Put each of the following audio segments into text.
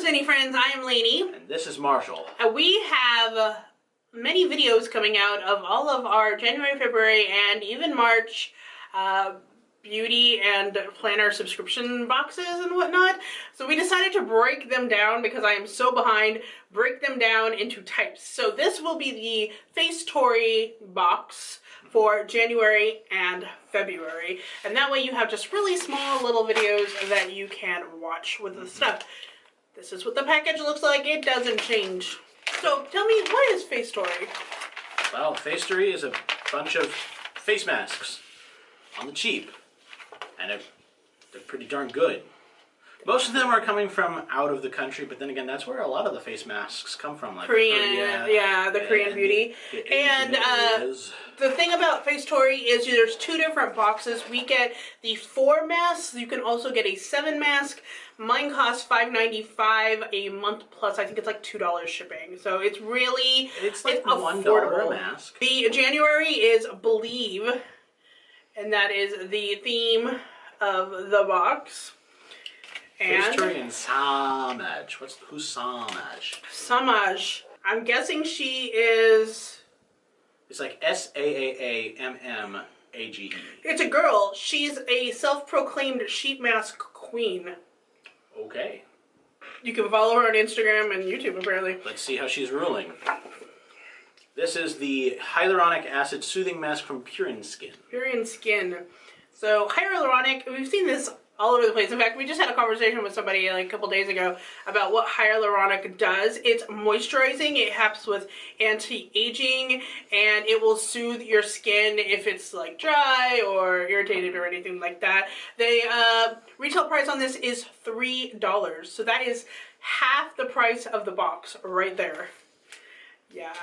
Zainey friends, I am Laney. And this is Marshall. And we have many videos coming out of all of our January, February, and even March beauty and planner subscription boxes and whatnot. So we decided to break them down because I am so behind, break them down into types. So this will be the Facetory box for January and February. And that way you have just really small little videos that you can watch with the stuff. This is what the package looks like. It doesn't change. So tell me, what is Facetory? Well, Facetory is a bunch of face masks on the cheap. And they're pretty darn good. Most of them are coming from out of the country, but then again, that's where a lot of the face masks come from, like Korea, yeah, the Korean beauty. And the thing about Facetory is there's two different boxes. We get the 4 masks. You can also get a 7 mask. Mine costs $5.95 a month plus. I think it's like $2 shipping. So it's really it's like affordable. $1 a mask. The January is Believe, and that is the theme of the box. Facetory and Samaj. Who's Samaj? Samaj. I'm guessing she is... It's like Saamage. It's a girl. She's a self-proclaimed sheet mask queen. Okay. You can follow her on Instagram and YouTube, apparently. Let's see how she's ruling. This is the hyaluronic acid soothing mask from Pure Skin. Pure Skin. So hyaluronic, we've seen this all over the place. In fact, we just had a conversation with somebody like a couple days ago about what hyaluronic does. It's moisturizing, it helps with anti-aging, and it will soothe your skin if it's like dry or irritated or anything like that. The retail price on this is $3, so that is half the price of the box right there. Yeah,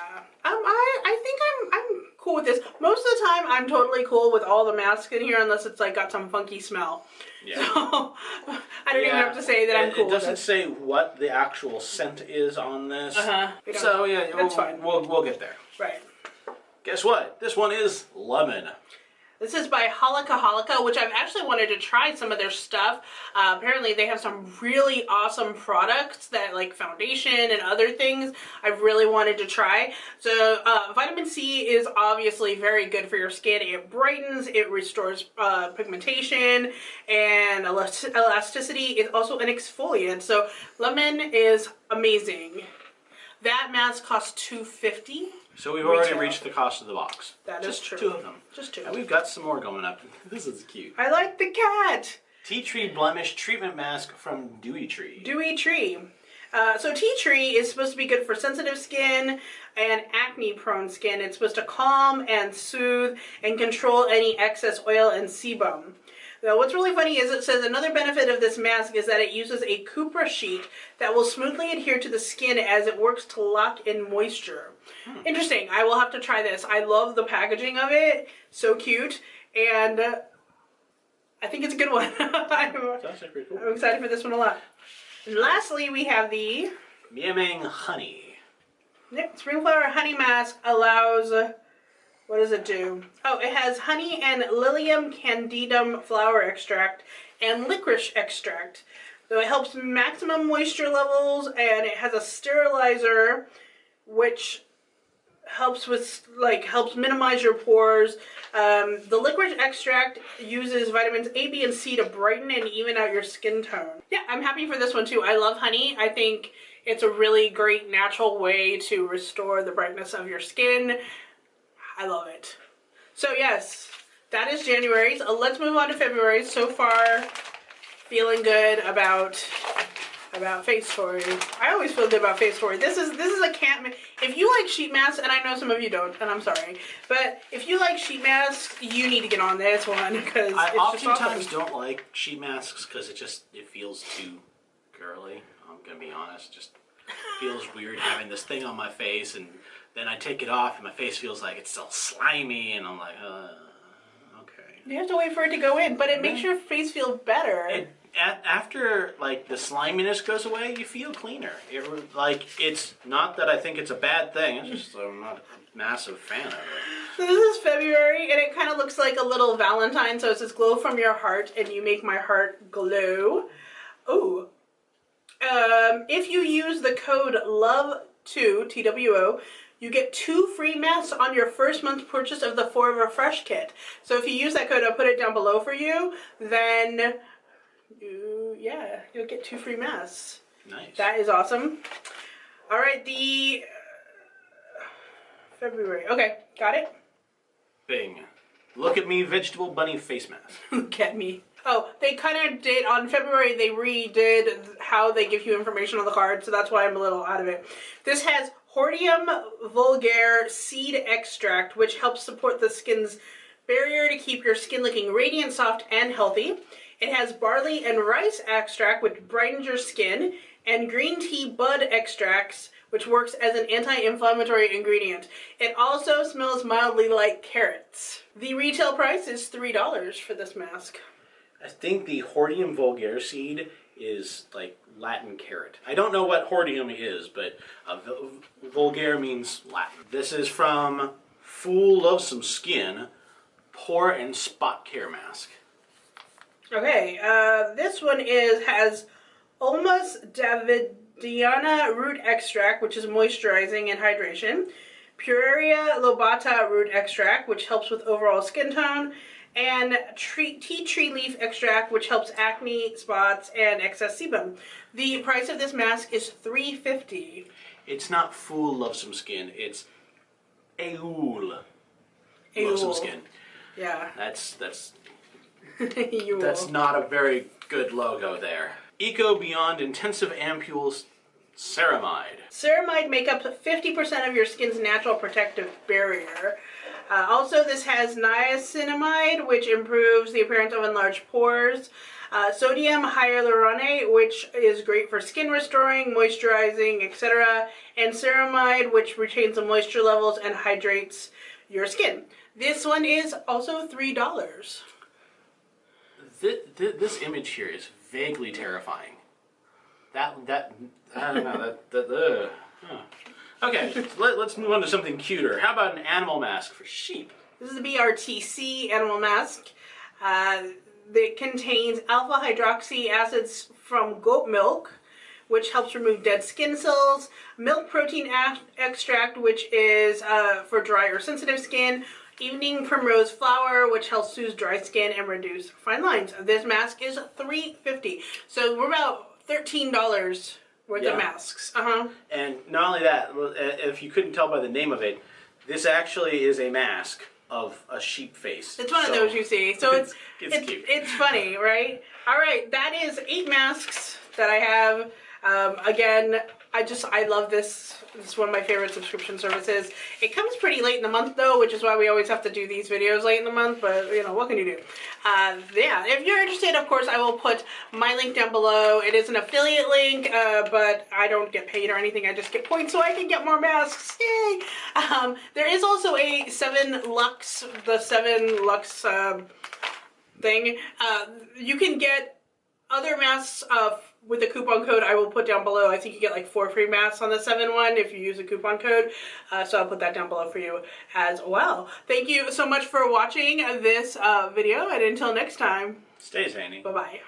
I think I'm cool with this. Most of the time, I'm totally cool with all the masks in here, unless it's like got some funky smell. Yeah. So I don't even have to say that I'm cool with it. It doesn't say what the actual scent is on this. So yeah, that's fine. We'll get there. Right. Guess what? This one is lemon. This is by Halika, which I've actually wanted to try some of their stuff. Apparently they have some really awesome products that like foundation and other things I've really wanted to try. So vitamin C is obviously very good for your skin. It brightens, it restores pigmentation and elasticity. It's also an exfoliant. So lemon is amazing. That mask costs $2.50. So we've already reached the cost of the box. That is true. 2 of them. Just 2. And we've got some more going up. This is cute. I like the cat. Tea Tree Blemish Treatment Mask from Dewy Tree. Dewy Tree. So tea tree is supposed to be good for sensitive skin and acne-prone skin. It's supposed to calm and soothe and control any excess oil and sebum. Now, what's really funny is it says another benefit of this mask is that it uses a cupra sheet that will smoothly adhere to the skin as it works to lock in moisture. Interesting. I will have to try this. I love the packaging of it. So cute. And I think it's a good one. Sounds pretty cool. I'm excited for this one a lot. And lastly, we have the Miaming Honey. Yep, Spring Flower Honey Mask allows... What does it do? Oh, it has honey and Lilium candidum flower extract and licorice extract. So it helps maximum moisture levels, and it has a sterilizer which helps with helps minimize your pores. The licorice extract uses vitamins A, B, and C to brighten and even out your skin tone. Yeah, I'm happy for this one too. I love honey. I think it's a really great natural way to restore the brightness of your skin. I love it. So yes, that is January's. Let's move on to February. So far, feeling good about Facetory. I always feel good about Facetory. This is a can't. If you like sheet masks, and I know some of you don't, and I'm sorry, but if you like sheet masks, you need to get on this one because I it's oftentimes just awesome. don't like sheet masks because it feels too girly. I'm gonna be honest. Just feels weird having this thing on my face, and then I take it off and my face feels like it's still slimy, and I'm like, okay. You have to wait for it to go in, but it makes your face feel better. After like the sliminess goes away, you feel cleaner. It's not that I think it's a bad thing. It's just I'm not a massive fan of it. So this is February, and it kind of looks like a little Valentine. So it says glow from your heart, and you make my heart glow. Ooh. If you use the code LOVE2, TWO, you get 2 free masks on your first month's purchase of the 4 Refresh kit. So if you use that code, I'll put it down below for you, then you'll get 2 free masks. Nice. That is awesome. All right, the February. Okay, got it? Bing. Look at me, vegetable bunny face mask. Look at me. Oh, they kind of did, on February, they redid how they give you information on the card, so that's why I'm a little out of it. This has Hordeum vulgare seed extract, which helps support the skin's barrier to keep your skin looking radiant, soft, and healthy. It has barley and rice extract, which brightens your skin, and green tea bud extracts, which works as an anti-inflammatory ingredient. It also smells mildly like carrots. The retail price is $3 for this mask. I think the Hordeum vulgare seed is like Latin carrot. I don't know what Hordeum is, but vulgare means Latin. This is from Fool Loves Some Skin Pore and Spot Care Mask. Okay, this one has Ulmus davidiana root extract, which is moisturizing and hydration, Pureria lobata root extract, which helps with overall skin tone, and tea tree leaf extract, which helps acne, spots, and excess sebum. The price of this mask is $3.50. It's not Fool Loves Some Skin, it's Eul Loves Some Skin. Yeah. That's not a very good logo there. Eco Beyond Intensive Ampules Ceramide. Ceramide make up 50% of your skin's natural protective barrier. Also, this has niacinamide, which improves the appearance of enlarged pores. Sodium hyaluronate, which is great for skin restoring, moisturizing, etc. And ceramide, which retains the moisture levels and hydrates your skin. This one is also $3. This image here is vaguely terrifying. I don't know. Okay, let's move on to something cuter. How about an animal mask for sheep? This is the BRTC animal mask. It contains alpha hydroxy acids from goat milk, which helps remove dead skin cells, milk protein extract, which is for dry or sensitive skin, evening primrose flower, which helps soothe dry skin and reduce fine lines. This mask is $3.50, so we're about $13 worth of masks. And not only that, if you couldn't tell by the name of it, this actually is a mask of a sheep face. It's one of those you see. So it's cute. It's funny, right? All right, that is 8 masks that I have. Again, I love this. It's one of my favorite subscription services. It comes pretty late in the month though, which is why we always have to do these videos late in the month, but you know, what can you do? Yeah, if you're interested, of course, I will put my link down below. It is an affiliate link, but I don't get paid or anything. I just get points so I can get more masks. Yay! There is also a 7 Lux, the 7 Lux thing. You can get other masks with the coupon code I will put down below. I think you get like 4 free masks on the 7 one if you use a coupon code. So I'll put that down below for you as well. Thank you so much for watching this video, and until next time, stay zany. Bye-bye.